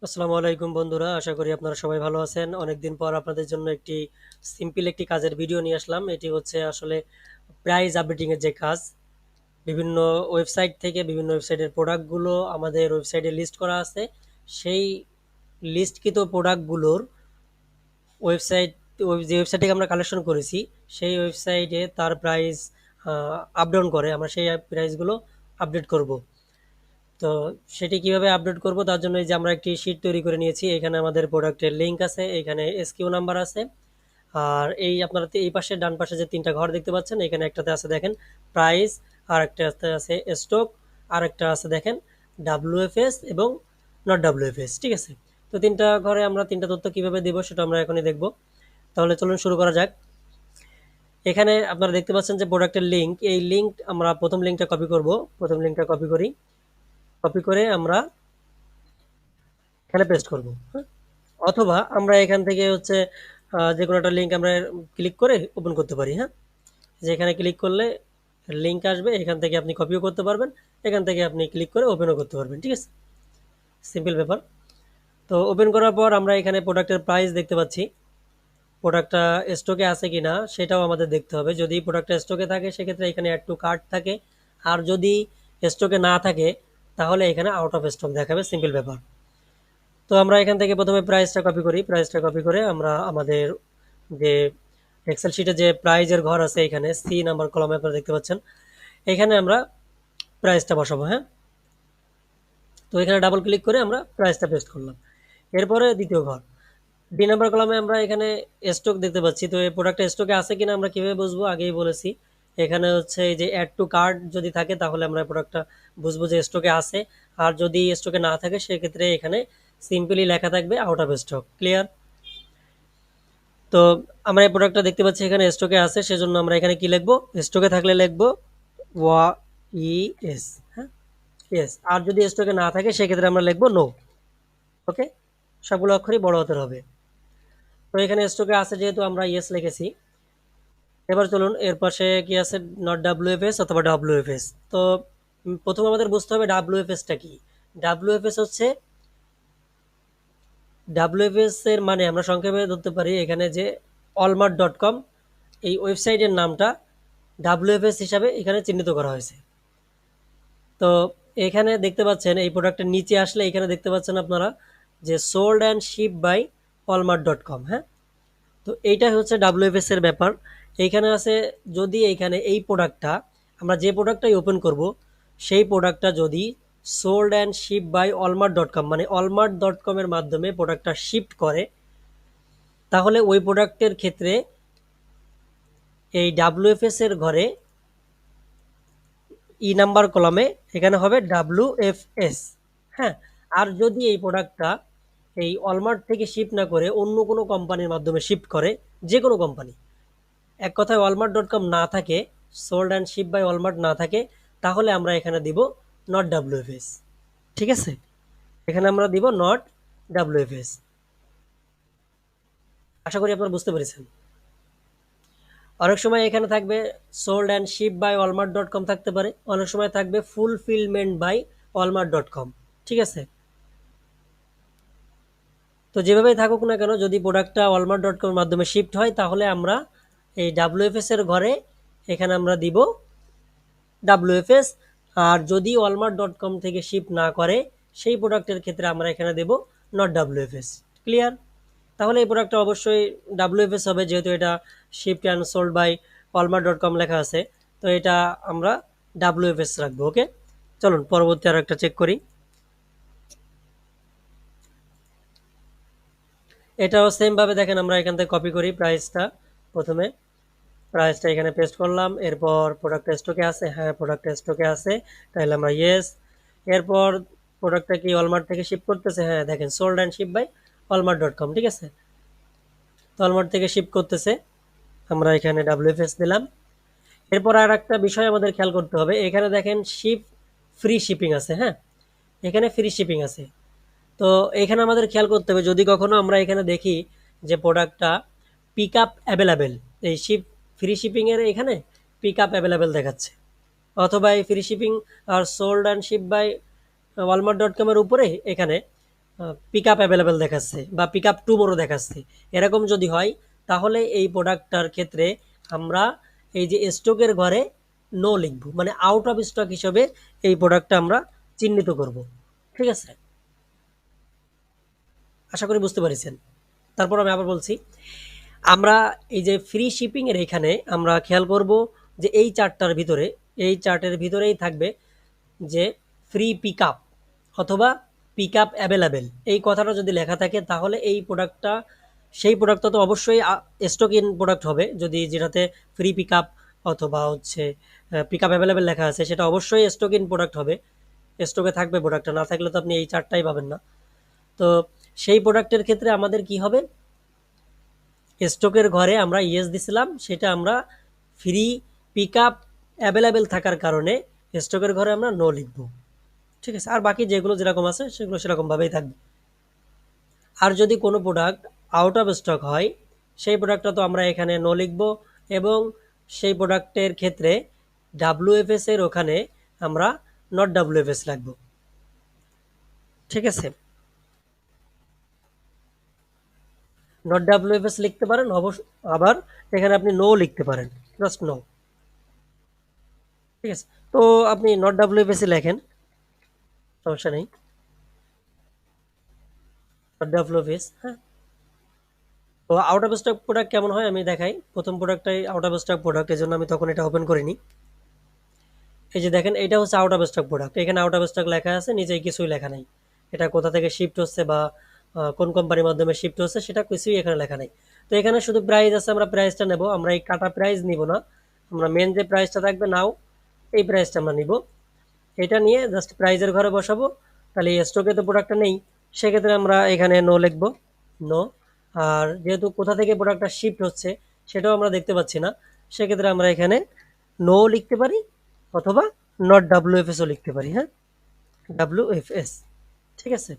আসসালামু আলাইকুম বন্ধুরা, আশা করি আপনারা সবাই ভালো আছেন। অনেকদিন পর আপনাদের জন্য সিম্পল একটি কাজের ভিডিও নিয়ে আসলাম। এটি হচ্ছে আসলে প্রাইস আপডেটিং এর যে কাজ। বিভিন্ন বিভিন্ন ওয়েবসাইটের প্রোডাক্টগুলো আমাদের ওয়েবসাইটে লিস্ট করা আছে। সেই লিস্টকৃত প্রোডাক্টগুলোর ওয়েবসাইট যে ওয়েবসাইট থেকে আমরা কালেকশন করেছি সেই ওয়েবসাইটে তার প্রাইস আপ ডাউন করে। আমরা সেই প্রাইসগুলো আপডেট করব। তো সেটি কিভাবে আপডেট করব তার জন্য এই যে আমরা একটি শীট তৈরি করে নিয়েছি। এখানে আমাদের প্রোডাক্টের লিংক আছে, এখানে এসকিউ নাম্বার আছে। আর এই আপনারা এই পাশে ডান পাশে যে তিনটা ঘর দেখতে পাচ্ছেন, এখানে একটাতে আছে দেখেন প্রাইস, আর একটাতে আছে স্টক, আর একটা আছে দেখেন ডাব্লিউএফএস এবং নট ডাব্লিউএফএস। ঠিক আছে, তো তিনটা ঘরে আমরা তিনটা তথ্য কিভাবে দিব সেটা আমরা এখনই দেখব। তাহলে চলুন শুরু করা যাক। এখানে আপনারা দেখতে পাচ্ছেন যে প্রোডাক্টের লিংক, এই লিংক আমরা প্রথম লিংকটা কপি করব। প্রথম লিংকটা কপি করি, কপি করে আমরা এখানে পেস্ট করব। হ্যাঁ, অথবা আমরা এখান থেকে হচ্ছে যে কোনো একটা লিঙ্ক আমরা ক্লিক করে ওপেন করতে পারি। হ্যাঁ, যে এখানে ক্লিক করলে লিঙ্ক আসবে, এখান থেকে আপনি কপিও করতে পারবেন, এখান থেকে আপনি ক্লিক করে ওপেনও করতে পারবেন। ঠিক আছে, সিম্পল ব্যাপার। তো ওপেন করার পর আমরা এখানে প্রোডাক্টের প্রাইস দেখতে পাচ্ছি। প্রোডাক্টটা স্টকে আছে কিনা সেটাও আমাদের দেখতে হবে। যদি প্রোডাক্টটা স্টকে থাকে সেক্ষেত্রে এখানে অ্যাড টু কার্ট থাকে, আর যদি স্টকে না থাকে তাহলে এখানে আউট অফ স্টক দেখাবে। সিম্পল ব্যাপার। তো আমরা এখান থেকে প্রথমে প্রাইসটা কপি করি, প্রাইসটা কপি করে আমরা আমাদের যে এক্সেল শিটে যে প্রাইজের ঘর আছে এখানে সি নাম্বার কলামে আপনারা দেখতে পাচ্ছেন, এখানে আমরা প্রাইসটা বসাবো। হ্যাঁ, তো এখানে ডাবল ক্লিক করে আমরা প্রাইসটা পেস্ট করলাম। এরপরে দ্বিতীয় ঘর ডি নাম্বার কলামে আমরা এখানে স্টক দেখতে পাচ্ছি। তো এই প্রোডাক্টটা স্টকে আছে কিনা আমরা কিভাবে বুঝবো, আগেই বলেছি। এখানে হচ্ছে এই যে অ্যাড টু কার্ট যদি থাকে তাহলে আমরা প্রোডাক্টটা বুঝবো যে স্টকে আছে, আর যদি স্টকে না থাকে সেক্ষেত্রে এখানে সিম্পলি লেখা থাকবে আউট অফ স্টক। ক্লিয়ার? তো আমরা এই প্রোডাক্টটা দেখতে পাচ্ছি এখানে স্টকে আছে, সেজন্য আমরা এখানে কি লিখবো, স্টকে থাকলে লিখবো ওয়া ই এস। হ্যাঁ, ইয়েস। আর যদি স্টকে না থাকে সেক্ষেত্রে আমরা লিখবো নো। ওকে, সবগুলো অক্ষরই বড় হাতের হবে। তো এখানে স্টকে আছে যেহেতু আমরা ইয়েস লিখেছি। এবার চলুন এর পাশে কি আছে, নট ডাব্লিউএফএস অথবা ডাব্লিউএফএস। তো প্রথমে আমাদের বুঝতে হবে ডাব্লিউএফএসটা কি। ডাব্লিউএফএস হচ্ছে, ডাব্লিউএফএস এর মানে আমরা সংক্ষেপে ধরতে পারি এখানে যে অলমার্ট.কম এই ওয়েবসাইটের নামটা ডাব্লিউএফএস হিসাবে এখানে চিহ্নিত করা হয়েছে। তো এখানে দেখতে পাচ্ছেন এই প্রোডাক্টের নিচে আসলে এখানে দেখতে পাচ্ছেন আপনারা যে সোল্ড অ্যান্ড শিপ বাই অলমার্ট.কম। হ্যাঁ, তো এইটা হচ্ছে ডাব্লিউএফএস এর ব্যাপার। এইখানে আছে, যদি এইখানে এই প্রোডাক্টটা আমরা যে প্রোডাক্টটাই ওপেন করব সেই প্রোডাক্টটা যদি সোল্ড অ্যান্ড শিপ বাই অলমার্ট.কম মানে অলমার্ট.কম এর মাধ্যমে প্রোডাক্টটা শিফট করে, তাহলে ওই প্রোডাক্টের ক্ষেত্রে এই ডাব্লিউএফএস এর ঘরে ই নাম্বার কলামে এখানে হবে ডাব্লিউএফএস। হ্যাঁ, আর যদি এই প্রোডাক্টটা এই অলমার্ট থেকে শিফট না করে অন্য কোনো কোম্পানির মাধ্যমে শিফট করে, যে কোনো কোম্পানি, এক কথায় ওয়ালমার্ট.কম না থাকে, sold and ship by Walmart না থাকে, তাহলে আমরা এখানে দিব নট ডাব্লিউএফএস। ঠিক আছে, এখানে আমরা দিব নট ডাব্লিউএফএস। আশা করি আপনারা বুঝতে পেরেছেন। অনেক সময় এখানে থাকবে সোল্ড অ্যান্ড শিপ বাই ওয়ালমার্ট.কম থাকতে পারে, অনেক সময় থাকবে ফুলফিলমেন্ট বাই ওয়ালমার্ট.কম। ঠিক আছে, তো যেভাবেই থাকুক না কেন, যদি প্রোডাক্টটা ওয়ালমার্ট.কম এর মাধ্যমে শিফট হয় তাহলে আমরা এই ডাব্লিউএফএস এর ঘরে এখানে আমরা দিব ডাব্লিউএফএস। আর যদি ওয়ালমার্ট.কম থেকে শিপ না করে সেই প্রোডাক্টের ক্ষেত্রে আমরা এখানে দেব নট ডাব্লিউএফএস। ক্লিয়ার? তাহলে এই প্রোডাক্টটা অবশ্যই ডাব্লিউএফএস হবে, যেহেতু এটা শিপড অ্যান্ড সোল্ড বাই ওয়ালমার্ট.কম লেখা আছে। তো এটা আমরা ডাব্লিউএফএস রাখবো। ওকে, চলুন পরবর্তী আর একটা চেক করি। এটাও সেম ভাবে দেখেন, আমরা এখান থেকে কপি করি প্রাইসটা। প্রথমে প্রাইসটা এখানে পেস্ট করলাম, এরপর প্রোডাক্ট স্টকে আছে, হ্যাঁ প্রোডাক্ট স্টকে আছে, তাহলে আমরা ইয়েস। এরপর প্রোডাক্টটা কি ওয়ালমার্ট থেকে শিপ করতেছে, হ্যাঁ দেখেন সোল্ড অ্যান্ড শিপ বাই ওয়ালমার্ট.কম। ঠিক আছে, তো ওয়ালমার্ট থেকে শিপ করতেছে, আমরা এখানে ডাব্লিউএফএস দিলাম। এরপর আর একটা বিষয় আমাদের খেয়াল করতে হবে, এখানে দেখেন শিপ ফ্রি শিপিং আছে। হ্যাঁ, এখানে ফ্রি শিপিং আছে। তো এখানে আমাদের খেয়াল করতে হবে, যদি কখনো আমরা এখানে দেখি যে প্রোডাক্টটা পিক আপ অ্যাভেলেবেল, এই ফ্রি শিপিংয়ের এখানে পিক আপ অ্যাভেলেবেল দেখাচ্ছে, অথবা এই ফ্রি শিপিং আর sold and ship by Walmart.com এর উপরে এখানে পিক আপ অ্যাভেলেবেল দেখাচ্ছে বা পিক আপ টুমোরো দেখাচ্ছে, এরকম যদি হয় তাহলে এই প্রোডাক্টটার ক্ষেত্রে আমরা এই যে স্টকের ঘরে নো লিখব, মানে আউট অফ স্টক হিসেবে এই প্রোডাক্টটা আমরা চিহ্নিত করব। ঠিক আছে, আশা করি বুঝতে পেরেছেন। তারপর আমি আবার বলছি, আমরা এই যে ফ্রি শিপিং এর এখানে আমরা খেয়াল করব যে এই চার্টটার ভিতরে, এই চার্টের ভিতরেই থাকবে যে ফ্রি পিক আপ অথবা পিক আপ অ্যাভেলেবেল, এই কথাটা যদি লেখা থাকে তাহলে এই প্রোডাক্টটা, সেই প্রোডাক্টটা তো অবশ্যই স্টক ইন প্রোডাক্ট হবে। যদি যেটাতে ফ্রি পিক আপ অথবা হচ্ছে পিক আপ অ্যাভেলেবেল লেখা আছে সেটা অবশ্যই স্টক ইন প্রোডাক্ট হবে, স্টকে থাকবে প্রোডাক্টটা, না থাকলে তো আপনি এই চার্টটাই পাবেন না। তো সেই প্রোডাক্টের ক্ষেত্রে আমাদের কি হবে, স্টকের ঘরে আমরা ইয়েস দিছিলাম, সেটা আমরা ফ্রি পিক আপ অ্যাভেলেবেল থাকার কারণে স্টকের ঘরে আমরা নো লিখব। ঠিক আছে, আর বাকি যেগুলো যেরকম আছে সেগুলো সেরকমভাবেই থাকবে। আর যদি কোনো প্রোডাক্ট আউট অফ স্টক হয় সেই প্রোডাক্টটা তো আমরা এখানে নো লিখব, এবং সেই প্রোডাক্টের ক্ষেত্রে ডাব্লিউএফএস এর ওখানে আমরা নট ডাব্লিউএফএস রাখবো। ঠিক আছে, নট ডাব্লিউএফএস লিখতে পারেন অবশ্য, আবার এখানে আপনি নো লিখতে পারেন, জাস্ট নো। ঠিক আছে, তো আপনি নট ডাব্লিউএফএস লেখেন, সমস্যা নেই, নট ডাব্লিউএফএস। হ্যাঁ, তো আউট অফ স্টক প্রোডাক্ট কেমন হয় আমি দেখাই। প্রথম প্রোডাক্টটাই আউট অফ স্টক প্রোডাক্ট, এই জন্য আমি তখন এটা ওপেন করিনি। এই যে দেখেন, এটা হচ্ছে আউট অফ স্টক প্রোডাক্ট, এখানে আউট অফ স্টক লেখা আছে, নিচে কিছুই লেখা নাই। এটা কোথা থেকে শিফট হচ্ছে বা কোন কোম্পানির মাধ্যমে শিফট হচ্ছে সেটা কিছুই এখানে লেখা নাই। তো এখানে শুধু প্রাইস আছে, আমরা প্রাইসটা নেব, আমরা এই কাটা প্রাইস নিব না, আমরা মেন যে প্রাইসটা থাকবে নাও, এই প্রাইসটা আমরা নিব। এটা নিয়ে জাস্ট প্রাইজের ঘরে বসাবো, তাহলে স্টকে তো প্রোডাক্টটা নেই, সেক্ষেত্রে আমরা এখানে নো লিখবো, নো। আর যেহেতু কোথা থেকে প্রোডাক্টটা শিফট হচ্ছে সেটাও আমরা দেখতে পাচ্ছি না, সেক্ষেত্রে আমরা এখানে নো লিখতে পারি অথবা নট ডাব্লিউএফএসও লিখতে পারি। হ্যাঁ, ডাব্লিউএফএস। ঠিক আছে,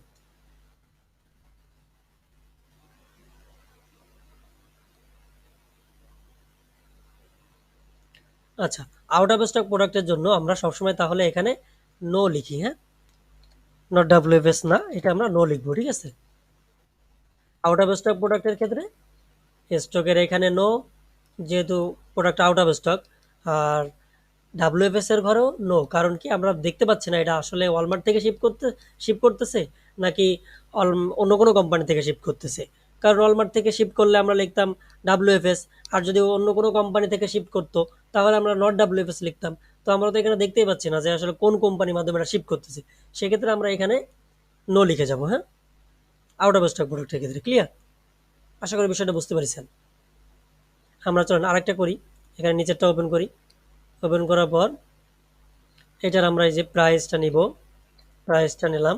আচ্ছা, আউট অফ স্টক প্রোডাক্টের জন্য আমরা সবসময় তাহলে এখানে নো লিখি। হ্যাঁ, নট ডাব্লিউএফএস না, এটা আমরা নো লিখবো। ঠিক আছে, আউট অফ স্টক প্রোডাক্টের ক্ষেত্রে স্টকের এখানে নো, যেহেতু প্রোডাক্ট আউট অফ স্টক। আর ডাব্লিউএফএস এর ঘরেও নো, কারণ কি আমরা দেখতে পাচ্ছি না এটা আসলে ওয়ালমার্ট থেকে শিপ করতেছে নাকি অন্য কোনো কোম্পানি থেকে শিপ করতেছে। কারণ ওয়ালমার্ট থেকে শিপ করলে আমরা লিখতাম ডাব্লিউএফএস, আর যদি অন্য কোনো কোম্পানি থেকে শিপ করতো তাহলে আমরা নট ডাব্লিউএফএস লিখতাম। তো আমরা তো এখানে দেখতেই পাচ্ছি না যে আসলে কোন কোম্পানির মাধ্যমে এটা শিপ করতেছে, সেক্ষেত্রে আমরা এখানে নো লিখে যাব। হ্যাঁ, আউট অফ স্টক প্রোডাক্টের ক্ষেত্রে ক্লিয়ার, আশা করি বিষয়টা বুঝতে পেরেছেন। আমরা চলেন আরেকটা করি, এখানে নিচেরটা ওপেন করি, ওপেন করার পর এটার আমরা এই যে প্রাইসটা নিব, প্রাইসটা নিলাম।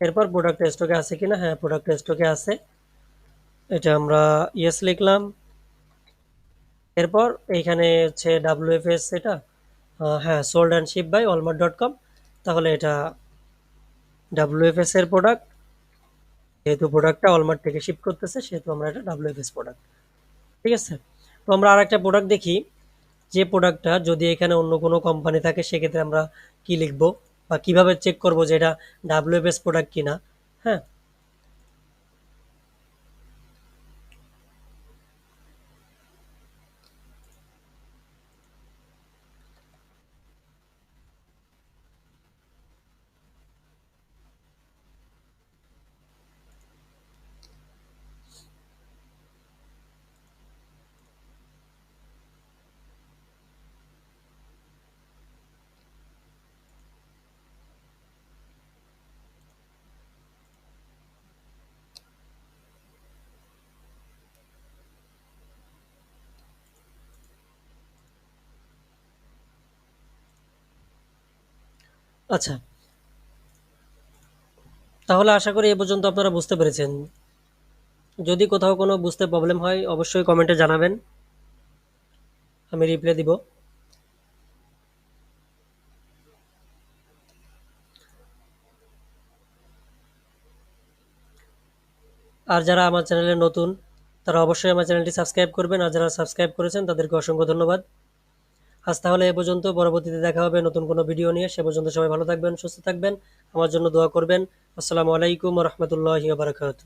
এরপর প্রোডাক্ট স্টকে আছে কিনা, হ্যাঁ প্রোডাক্ট স্টকে আছে, এটা আমরা ইয়েস লিখলাম। এরপর এইখানে হচ্ছে ডাব্লিউএফএস, এটা হ্যাঁ sold and ship by walmart.com, তাহলে এটা ডাব্লিউএফএস এর প্রোডাক্ট, যেহেতু প্রোডাক্টটা ওয়ালমার্ট থেকে শিপ করতেছে সেহেতু আমরা এটা ডাব্লিউএফএস প্রোডাক্ট। ঠিক আছে, তো আমরা আর একটা প্রোডাক্ট দেখি, যে প্রোডাক্টটা যদি এখানে অন্য কোনো কোম্পানি থাকে সেক্ষেত্রে আমরা কি লিখবো বা কিভাবে চেক করব যে এটা ডাব্লিউএফএস প্রোডাক্ট কিনা। হ্যাঁ, আচ্ছা, তাহলে আশা করি এ পর্যন্ত আপনারা বুঝতে পেরেছেন। যদি কোথাও কোনো বুঝতে প্রবলেম হয় অবশ্যই কমেন্টে জানাবেন, আমি রিপ্লাই দিব। আর যারা আমার চ্যানেলে নতুন তারা অবশ্যই আমার চ্যানেলটি সাবস্ক্রাইব করবেন, আর যারা সাবস্ক্রাইব করেছেন তাদেরকে অসংখ্য ধন্যবাদ। আজ তাহলে এ পর্যন্ত, পরবর্তীতে দেখা হবে নতুন কোনো ভিডিও নিয়ে। সে পর্যন্ত সবাই ভালো থাকবেন, সুস্থ থাকবেন, আমার জন্য দোয়া করবেন। আসসালামু আলাইকুম রহমতুল্লাহি বারাকাতু।